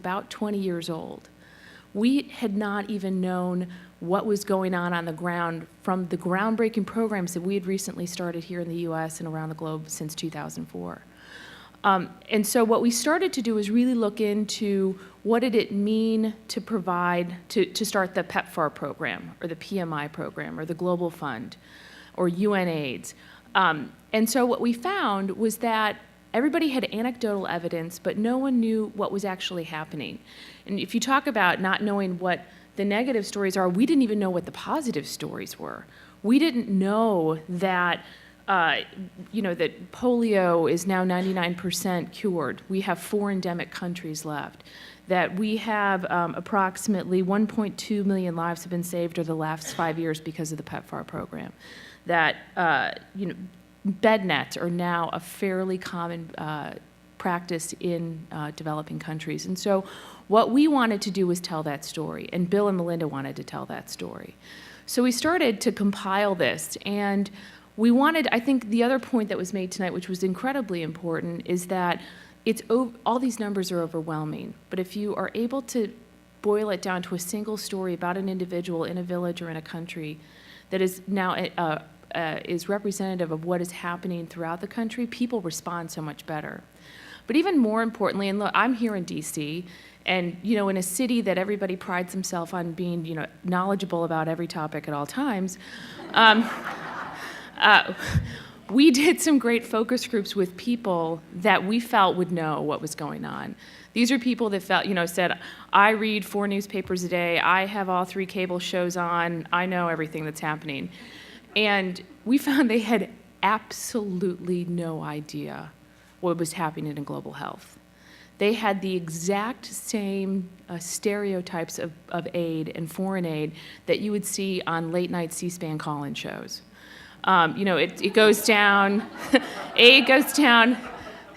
about 20 years old. We had not even known what was going on the ground from the groundbreaking programs that we had recently started here in the US and around the globe since 2004. And so what we started to do is really look into what did it mean to provide, to start the PEPFAR program, or the PMI program, or the Global Fund, or UNAIDS. And so what we found was that everybody had anecdotal evidence, but no one knew what was actually happening. And if you talk about not knowing what the negative stories are, we didn't even know what the positive stories were. We didn't know that that polio is now 99% cured. We have 4 endemic countries left. That we have approximately 1.2 million lives have been saved over the last 5 years because of the PEPFAR program. That bed nets are now a fairly common practice in developing countries. And so what we wanted to do was tell that story, and Bill and Melinda wanted to tell that story. So we started to compile this, and we wanted, I think the other point that was made tonight, which was incredibly important, is that all these numbers are overwhelming, but if you are able to boil it down to a single story about an individual in a village or in a country that is now is representative of what is happening throughout the country, people respond so much better. But even more importantly, and look, I'm here in DC, and in a city that everybody prides themselves on being knowledgeable about every topic at all times, we did some great focus groups with people that we felt would know what was going on. These are people that felt, said, I read 4 newspapers a day, I have all 3 cable shows on, I know everything that's happening. And we found they had absolutely no idea what was happening in global health. They had the exact same stereotypes of aid and foreign aid that you would see on late night C-SPAN call-in shows. It goes down, aid goes down,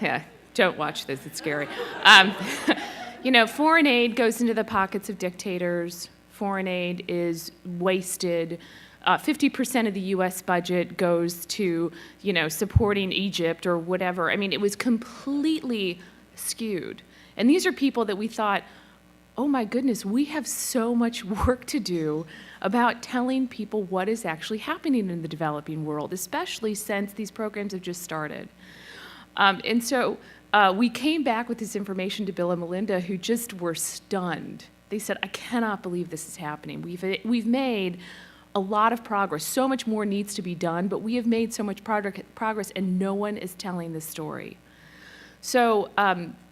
yeah, don't watch this, it's scary. Foreign aid goes into the pockets of dictators, foreign aid is wasted, 50% of the US budget goes to, supporting Egypt or whatever. I mean, it was completely skewed. And these are people that we thought, oh my goodness, we have so much work to do about telling people what is actually happening in the developing world, especially since these programs have just started. And so we came back with this information to Bill and Melinda, who just were stunned. They said, I cannot believe this is happening. We've made a lot of progress. So much more needs to be done, but we have made so much progress, and no one is telling this story. So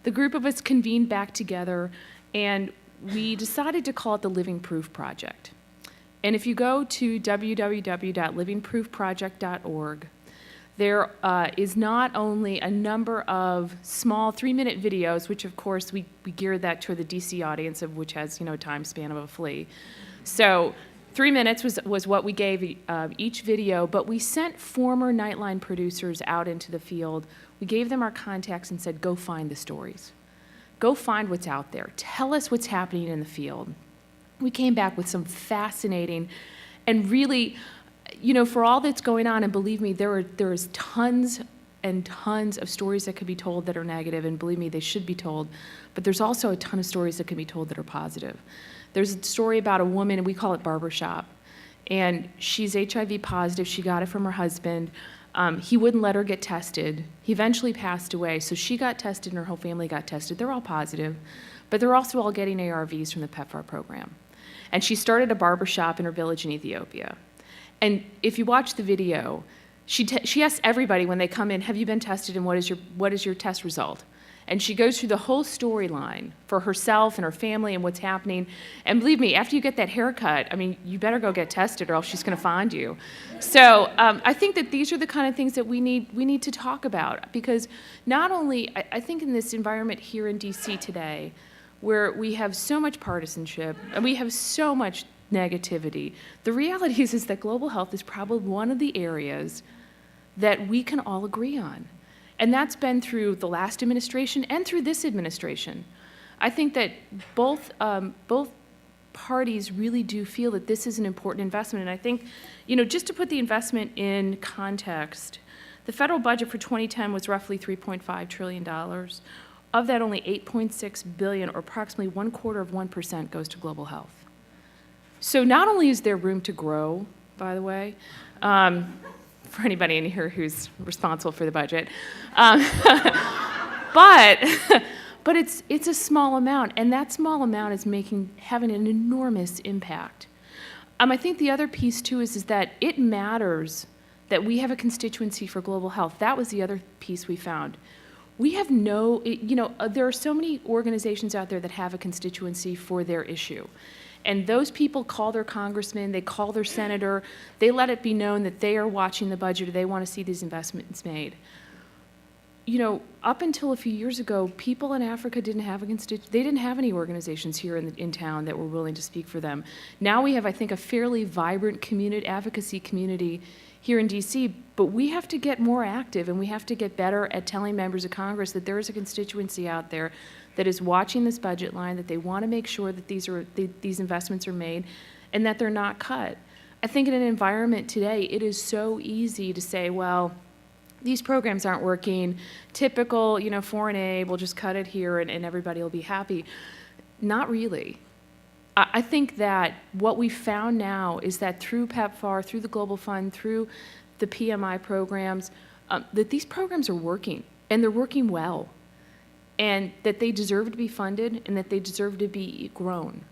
the group of us convened back together, and we decided to call it the Living Proof Project. And if you go to www.livingproofproject.org, there is not only a number of small 3-minute videos, which of course we geared that to the DC audience, of which has a time span of a flea. So 3 minutes was what we gave each video, but we sent former Nightline producers out into the field. We gave them our contacts and said, go find the stories. Go find what's out there. Tell us what's happening in the field. We came back with some fascinating and really, for all that's going on, and believe me, there is tons and tons of stories that could be told that are negative, and believe me, they should be told, but there's also a ton of stories that can be told that are positive. There's a story about a woman, and we call it Barbershop, and she's HIV positive. She got it from her husband. He wouldn't let her get tested. He eventually passed away, so she got tested and her whole family got tested. They're all positive, but they're also all getting ARVs from the PEPFAR program. And she started a barbershop in her village in Ethiopia. And if you watch the video, she asks everybody when they come in, have you been tested and what is your test result? And she goes through the whole storyline for herself and her family and what's happening. And believe me, after you get that haircut, I mean, you better go get tested or else she's going to find you. So I think that these are the kind of things that we need to talk about, because not only, I think in this environment here in DC today, where we have so much partisanship and we have so much negativity, the reality is that global health is probably one of the areas that we can all agree on. And that's been through the last administration and through this administration. I think that both parties really do feel that this is an important investment. And I think, just to put the investment in context, the federal budget for 2010 was roughly $3.5 trillion. Of that, only 8.6 billion, or approximately 1/4 goes to global health. So not only is there room to grow, by the way, for anybody in here who's responsible for the budget, but but it's a small amount, and that small amount is having an enormous impact. I think the other piece too is that it matters that we have a constituency for global health. That was the other piece we found. We have there are so many organizations out there that have a constituency for their issue. And those people call their congressman, they call their senator, they let it be known that they are watching the budget or they want to see these investments made. Up until a few years ago, people in Africa didn't have they didn't have any organizations here in town that were willing to speak for them. Now we have, I think, a fairly vibrant advocacy community here in DC, but we have to get more active, and we have to get better at telling members of Congress that there is a constituency out there that is watching this budget line, that they want to make sure that these investments are made and that they're not cut. I think in an environment today, it is so easy to say, well, these programs aren't working, typical, foreign aid, we'll just cut it here and everybody will be happy. Not really. I think that what we found now is that through PEPFAR, through the Global Fund, through the PMI programs, that these programs are working, and they're working well, and that they deserve to be funded and that they deserve to be grown.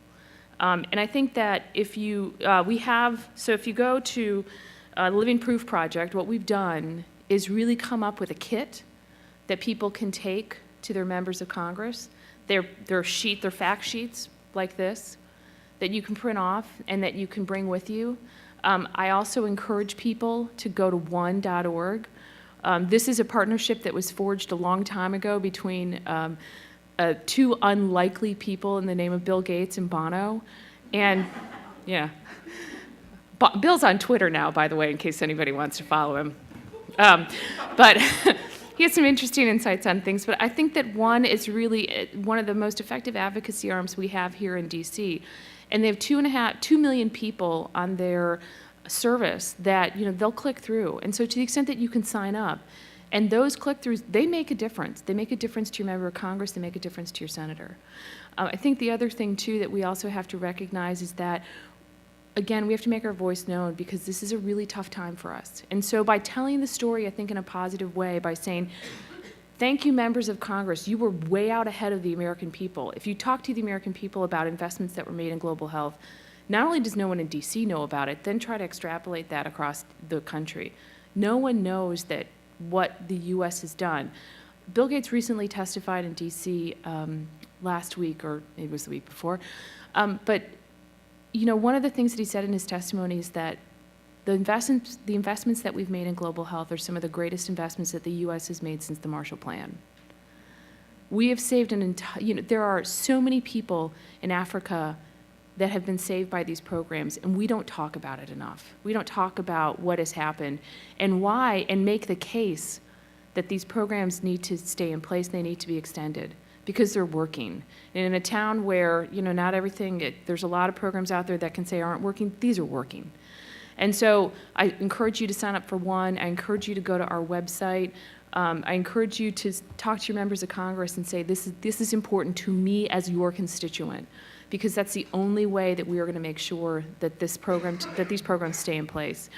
And I think that if you go to the Living Proof Project, what we've done is really come up with a kit that people can take to their members of Congress. They're fact sheets like this that you can print off and that you can bring with you. I also encourage people to go to one.org. This is a partnership that was forged a long time ago between two unlikely people in the name of Bill Gates and Bono. And yeah, Bill's on Twitter now, by the way, in case anybody wants to follow him. But he has some interesting insights on things. But I think that one is really one of the most effective advocacy arms we have here in DC. And they have 2 million people on their service that they'll click through. And so to the extent that you can sign up, and those click-throughs, they make a difference. They make a difference to your member of Congress. They make a difference to your senator. I think the other thing, too, that we also have to recognize is that, again, we have to make our voice known because this is a really tough time for us. And so by telling the story, I think, in a positive way, by saying, thank you, members of Congress. You were way out ahead of the American people. If you talk to the American people about investments that were made in global health, not only does no one in DC know about it, then try to extrapolate that across the country. No one knows that what the U.S. has done. Bill Gates recently testified in DC last week, or maybe it was the week before, but one of the things that he said in his testimony is that the investments that we've made in global health are some of the greatest investments that the U.S. has made since the Marshall Plan. We have saved there are so many people in Africa that have been saved by these programs, and we don't talk about it enough. We don't talk about what has happened and why, and make the case that these programs need to stay in place, they need to be extended, because they're working. And in a town where, not everything, there's a lot of programs out there that can say aren't working, these are working. And so I encourage you to sign up for one. I encourage you to go to our website. I encourage you to talk to your members of Congress and say, this is important to me as your constituent, because that's the only way that we are going to make sure that these programs stay in place.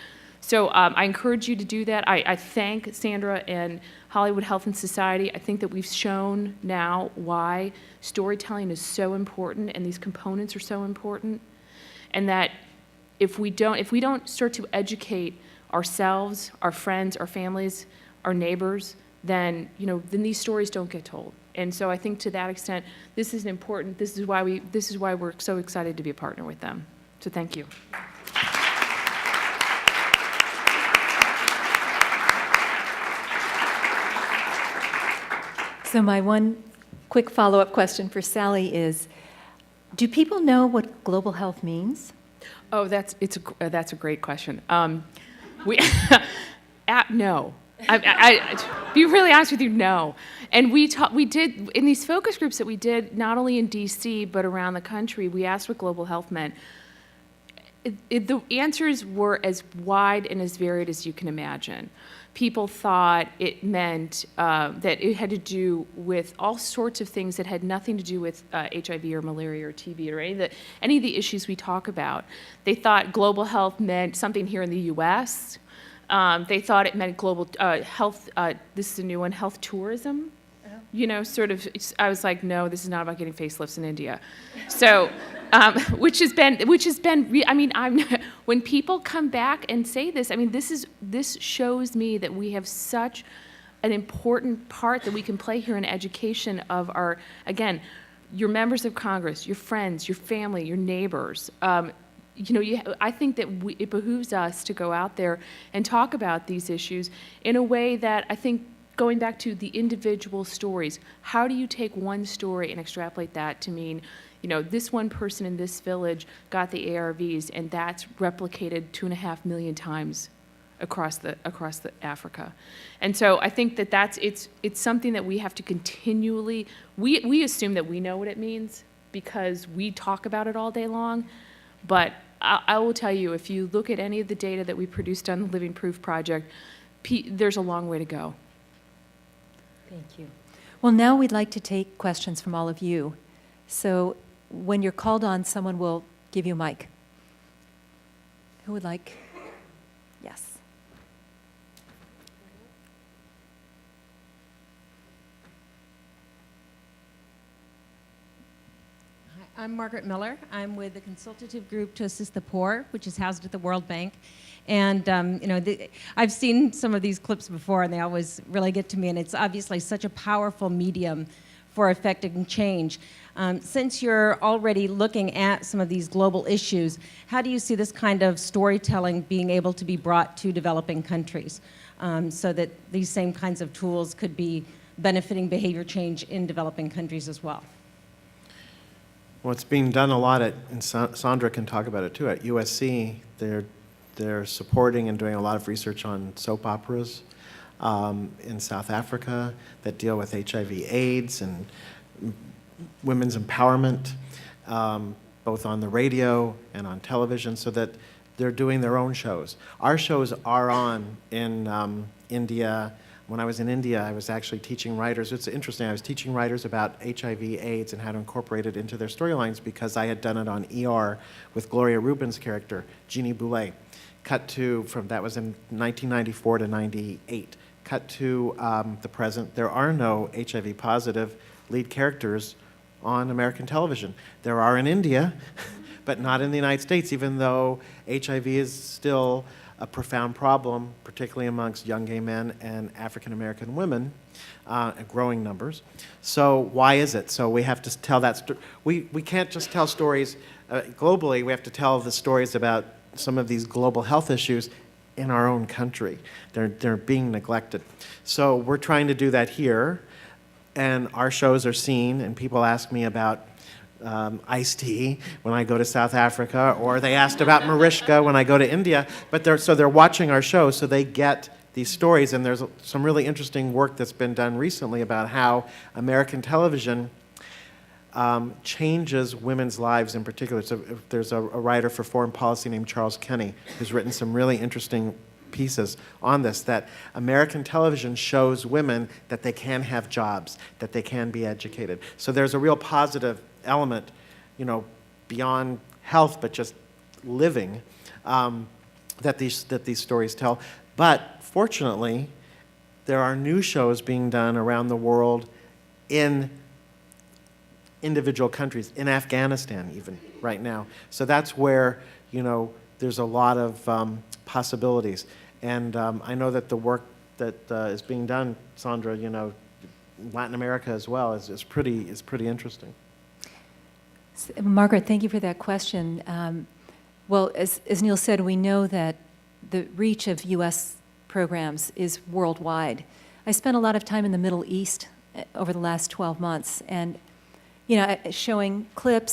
So I encourage you to do that. I thank Sandra and Hollywood Health and Society. I think that we've shown now why storytelling is so important and these components are so important, and that if we don't start to educate ourselves, our friends, our families, our neighbors, then these stories don't get told. And so I think to that extent, this is important. This is why we're so excited to be a partner with them. So thank you. So my one quick follow-up question for Sally is, do people know what global health means? Oh, that's a great question. No. Be really honest with you, no. And we did in these focus groups that we did, not only in DC but around the country. We asked what global health meant. The answers were as wide and as varied as you can imagine. people thought it meant that it had to do with all sorts of things that had nothing to do with HIV or malaria or TB or any of the issues we talk about. They thought global health meant something here in the U.S. They thought it meant global health, this is a new one, health tourism. You know, sort of, I was like, no, this is not about getting facelifts in India. So, which has been, I mean, when people come back and say this, I mean, this shows me that we have such an important part that we can play here in education of our, again, your members of Congress, your friends, your family, your neighbors. You know, I think that it behooves us to go out there and talk about these issues in a way that I think, going back to the individual stories, how do you take one story and extrapolate that to mean, you know, this one person in this village got the ARVs, and that's replicated 2.5 million times across the Africa. And so I think that it's something that we have to continually, we assume that we know what it means because we talk about it all day long, but I will tell you, if you look at any of the data that we produced on the Living Proof Project, there's a long way to go. Thank you. Well, now we'd like to take questions from all of you. So when you're called on, someone will give you a mic. Who would like? Yes. Hi, I'm Margaret Miller. I'm with the Consultative Group to Assist the Poor, which is housed at the World Bank. And, you know, I've seen some of these clips before, and they always really get to me, and it's obviously such a powerful medium for effecting change. Since you're already looking at some of these global issues, how do you see this kind of storytelling being able to be brought to developing countries so that these same kinds of tools could be benefiting behavior change in developing countries as well? Well, it's being done a lot and Sandra can talk about it too, at USC. They're supporting and doing a lot of research on soap operas in South Africa that deal with HIV/AIDS and women's empowerment, both on the radio and on television, so that they're doing their own shows. Our shows are on in India. When I was in India, I was actually teaching writers. It's interesting, I was teaching writers about HIV/AIDS and how to incorporate it into their storylines because I had done it on ER with Gloria Rubin's character, Jeannie Boulet. Cut to, that was in 1994 to 98. Cut to the present, there are no HIV positive lead characters on American television. There are in India, but not in the United States, even though HIV is still a profound problem, particularly amongst young gay men and African American women, in growing numbers. So why is it? So we have to tell that story. We can't just tell stories globally, we have to tell the stories about some of these global health issues in our own country. They're being neglected. So we're trying to do that here, and our shows are seen, and people ask me about iced tea when I go to South Africa, or they asked about Mariska when I go to India, but they're watching our show, so they get these stories, and there's some really interesting work that's been done recently about how American television changes women's lives in particular. So there's a writer for foreign policy named Charles Kenny who's written some really interesting pieces on this, that American television shows women that they can have jobs, that they can be educated. So there's a real positive element, you know, beyond health, but just living, that these stories tell. But fortunately, there are new shows being done around the world in individual countries, in Afghanistan even right now. So that's where, you know, there's a lot of possibilities. And I know that the work that is being done, Sandra, you know, Latin America as well, is pretty interesting. Margaret, thank you for that question. Well, as Neil said, we know that the reach of U.S. programs is worldwide. I spent a lot of time in the Middle East over the last 12 months, and you know, showing clips